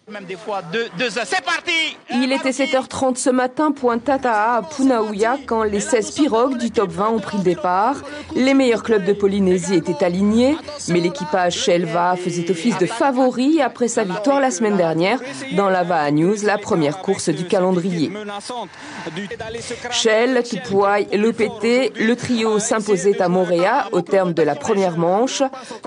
Même des fois 2 heures. C'est parti! Il était 7h30 ce matin, point Tata'a à Punaouia, quand les 16 pirogues du top 20 ont pris le départ. Les meilleurs clubs de Polynésie étaient alignés, mais l'équipage Shelva faisait office de favori après sa victoire la semaine dernière dans la Va'a News, la première course du calendrier. Shell, Tupuai et l'EPT, le trio s'imposait à Moorea au terme de la première manche.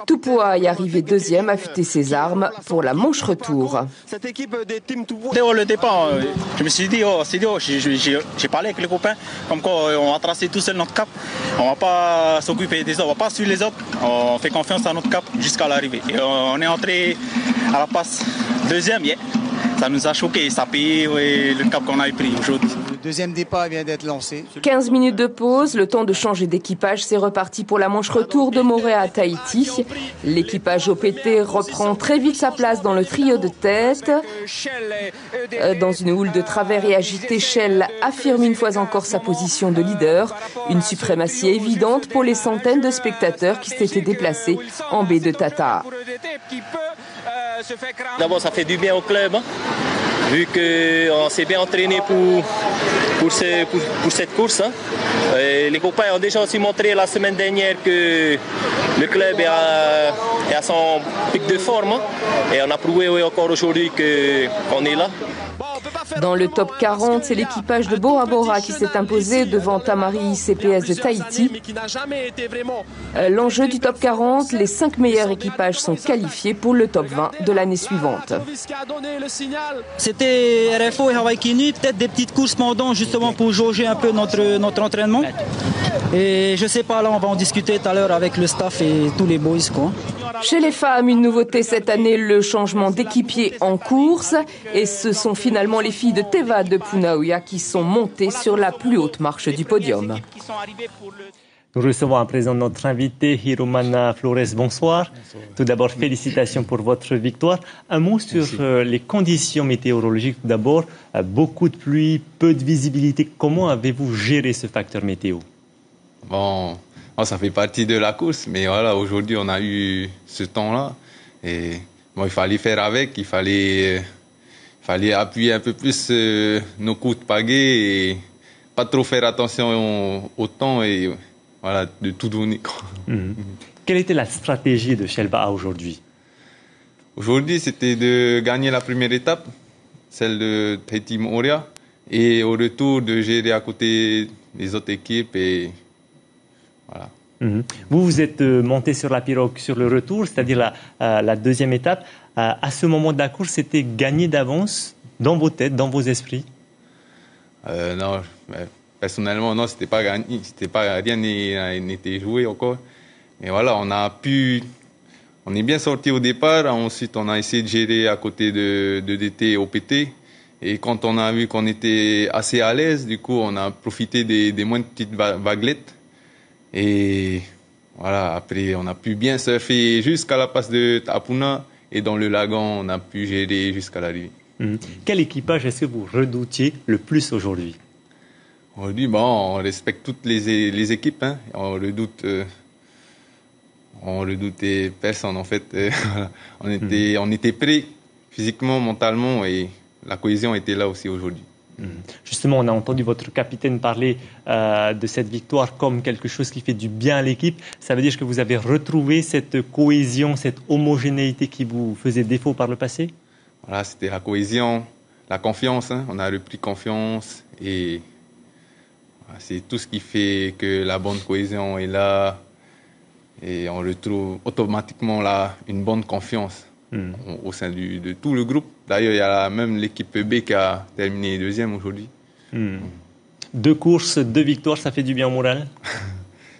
Tupuai, arrivé deuxième, affûtait ses armes pour la manche retour. Cette équipe des Team Tupuai. Dès le départ, je me suis dit, c'est dur. J'ai parlé avec les copains, comme quoi on va tracer tout seul notre cap. On va pas s'occuper des autres, on va pas suivre les autres. On fait confiance à notre cap jusqu'à l'arrivée. Et on est entré à la passe deuxième. Yeah. Ça nous a choqué, ça a payé le cap qu'on a pris aujourd'hui. Le deuxième départ vient d'être lancé. 15 minutes de pause, le temps de changer d'équipage, c'est reparti pour la manche retour de Moorea à Tahiti. L'équipage OPT reprend très vite sa place dans le trio de tête. Dans une houle de travers et agitée, Shell affirme une fois encore sa position de leader. Une suprématie évidente pour les centaines de spectateurs qui s'étaient déplacés en baie de Tata'a. D'abord, ça fait du bien au club, hein, vu qu'on s'est bien entraîné pour cette course. Hein. Les copains ont déjà aussi montré la semaine dernière que le club est à son pic de forme. Hein, et on a prouvé encore aujourd'hui qu'on est là. Dans le top 40, c'est l'équipage de Bora Bora qui s'est imposé devant Tamari CPS de Tahiti. L'enjeu du top 40, les 5 meilleurs équipages sont qualifiés pour le top 20 de l'année suivante. C'était RFO et Hawaii Kinu, peut-être des petites courses pendant justement pour jauger un peu notre entraînement. Et je sais pas, là on va en discuter tout à l'heure avec le staff et tous les boys, quoi. Chez les femmes, une nouveauté cette année, le changement d'équipier en course. Et ce sont finalement les filles de Teva de Punaouia qui sont montées sur la plus haute marche du podium. Nous recevons à présent notre invité, Hiromana Flores. Bonsoir. Tout d'abord, félicitations pour votre victoire. Un mot sur les conditions météorologiques. Tout d'abord, beaucoup de pluie, peu de visibilité. Comment avez-vous géré ce facteur météo? Bon, ça fait partie de la course, mais voilà, aujourd'hui on a eu ce temps-là et bon, il fallait faire avec, il fallait appuyer un peu plus nos coups de pagaie et pas trop faire attention au temps et voilà, de tout donner, quoi. Quelle était la stratégie de Shelva aujourd'hui? Aujourd'hui, c'était de gagner la première étape, celle de Tahiti Moorea, et au retour de gérer à côté les autres équipes et voilà. Vous êtes monté sur la pirogue sur le retour, c'est-à-dire la deuxième étape. À ce moment de la course, c'était gagné d'avance dans vos têtes, dans vos esprits? Non, personnellement, non, c'était pas gagné, rien n'était joué encore. Mais voilà, on est bien sorti au départ. Ensuite, on a essayé de gérer à côté de DT et OPT. Et quand on a vu qu'on était assez à l'aise, du coup, on a profité des moins petites vaguelettes. Et voilà, après, on a pu bien surfer jusqu'à la passe de Tapuna et dans le lagon, on a pu gérer jusqu'à l'arrivée. Quel équipage est-ce que vous redoutiez le plus aujourd'hui? Aujourd'hui, bon, on respecte toutes les équipes. Hein. On redoutait personne, en fait. On était prêts physiquement, mentalement et la cohésion était là aussi aujourd'hui. Justement, on a entendu votre capitaine parler de cette victoire comme quelque chose qui fait du bien à l'équipe. Ça veut dire que vous avez retrouvé cette cohésion, cette homogénéité qui vous faisait défaut par le passé? Voilà, c'était la cohésion, la confiance. Hein. On a repris confiance et voilà, c'est tout ce qui fait que la bonne cohésion est là et on retrouve automatiquement là une bonne confiance. Au sein de tout le groupe. D'ailleurs, il y a même l'équipe B qui a terminé deuxième aujourd'hui. 2 courses, 2 victoires, ça fait du bien au moral?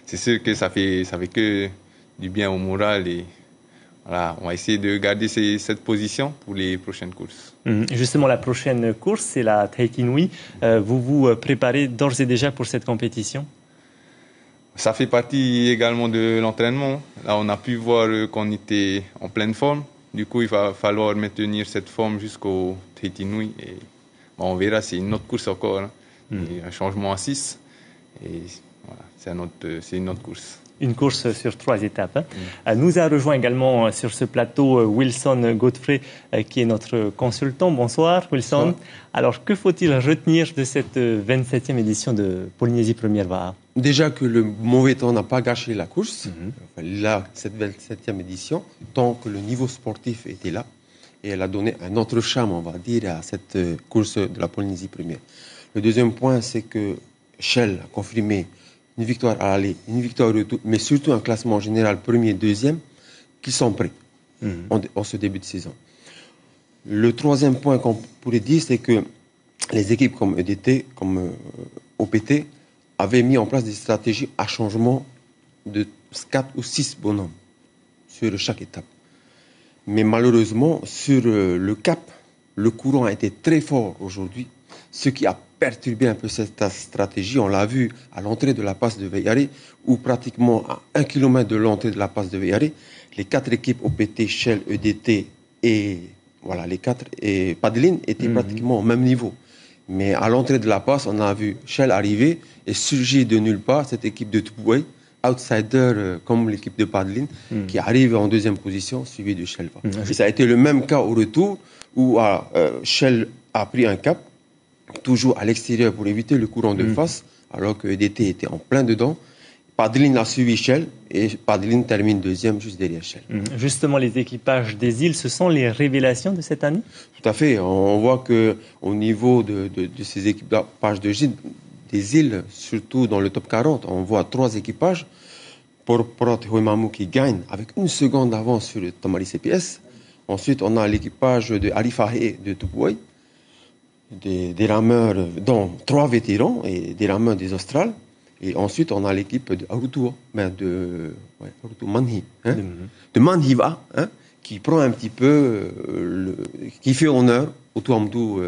C'est sûr que ça fait que du bien au moral et voilà, on va essayer de garder cette position pour les prochaines courses. Justement, la prochaine course, c'est la Tahiti Nui. Vous vous préparez d'ores et déjà pour cette compétition? Ça fait partie également de l'entraînement. Là, on a pu voir qu'on était en pleine forme. Du coup, il va falloir maintenir cette forme jusqu'au Tahiti Nui. Et bon, on verra, c'est une autre course encore. Hein. Un changement à 6. Et voilà, c'est une autre course. une course sur 3 étapes. Nous a rejoint également sur ce plateau Wilson Godfrey, qui est notre consultant. Bonsoir Wilson. Bonsoir. Alors, que faut-il retenir de cette 27e édition de Polynésie Première Va'a? Déjà que le mauvais temps n'a pas gâché la course. Là, cette 27e édition, tant que le niveau sportif était là. Et elle a donné un autre charme, on va dire, à cette course de la Polynésie Première. Le deuxième point, c'est que Shell a confirmé une victoire à l'aller, une victoire au retour, mais surtout un classement général premier, deuxième, qui sont prêts en ce début de saison. Le troisième point qu'on pourrait dire, c'est que les équipes comme EDT, comme OPT, avaient mis en place des stratégies à changement de 4 ou 6 bonhommes sur chaque étape. Mais malheureusement, sur le cap, le courant a été très fort aujourd'hui, ce qui a perturbé un peu cette stratégie. On l'a vu à l'entrée de la passe de Veyari, où pratiquement à 1 km de l'entrée de la passe de Veyari, les 4 équipes OPT, Shell, EDT et voilà, les 4 et Padeline étaient pratiquement au même niveau. Mais à l'entrée de la passe, on a vu Shell arriver et surgir de nulle part cette équipe de Tupuai, outsider comme l'équipe de Padeline, qui arrive en deuxième position, suivi de Shell. Et ça a été le même cas au retour, où Shell a pris un cap, toujours à l'extérieur pour éviter le courant de face, alors que EDT était en plein dedans. Padeline a suivi Shell et Padeline termine deuxième juste derrière Shell. Justement, les équipages des îles, ce sont les révélations de cette année? Tout à fait. On voit qu'au niveau de ces équipages des îles, surtout dans le top 40, on voit 3 équipages. Port Hoimamu qui gagne avec 1 seconde d'avance sur le Tamari CPS. Ensuite, on a l'équipage de Alifahe de Tupuai, des rameurs, dont 3 vétérans et des rameurs des Australes. Et ensuite, on a l'équipe de Arutua, de Manhi, de Manhiva, qui prend un petit peu, qui fait honneur au Tuamdu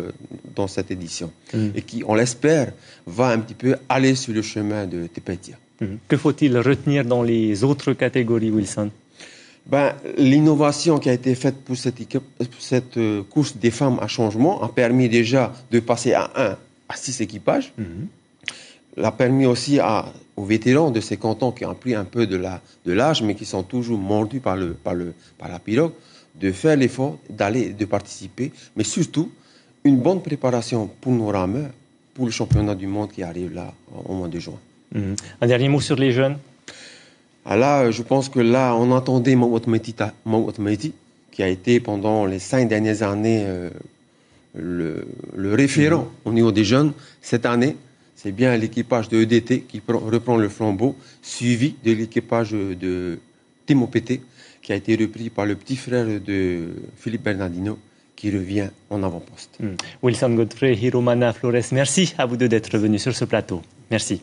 dans cette édition. Et qui, on l'espère, va un petit peu aller sur le chemin de Tepetia. Que faut-il retenir dans les autres catégories, Wilson? L'innovation qui a été faite pour cette course des femmes à changement a permis déjà de passer à 6 équipages. L'a permis aussi aux vétérans de ces cantons qui ont pris un peu de l'âge, mais qui sont toujours mordus par la pirogue, de faire l'effort d'aller, de participer, mais surtout une bonne préparation pour nos rameurs, pour le championnat du monde qui arrive là au mois de juin. Un dernier mot sur les jeunes? Là, je pense que là, on entendait Mawat Maiti, qui a été pendant les 5 dernières années le référent au niveau des jeunes. Cette année, c'est bien l'équipage de EDT qui reprend le flambeau, suivi de l'équipage de Team OPT, qui a été repris par le petit frère de Philippe Bernardino, qui revient en avant-poste. Wilson Godfrey, Hiromana Flores, merci à vous deux d'être venus sur ce plateau. Merci.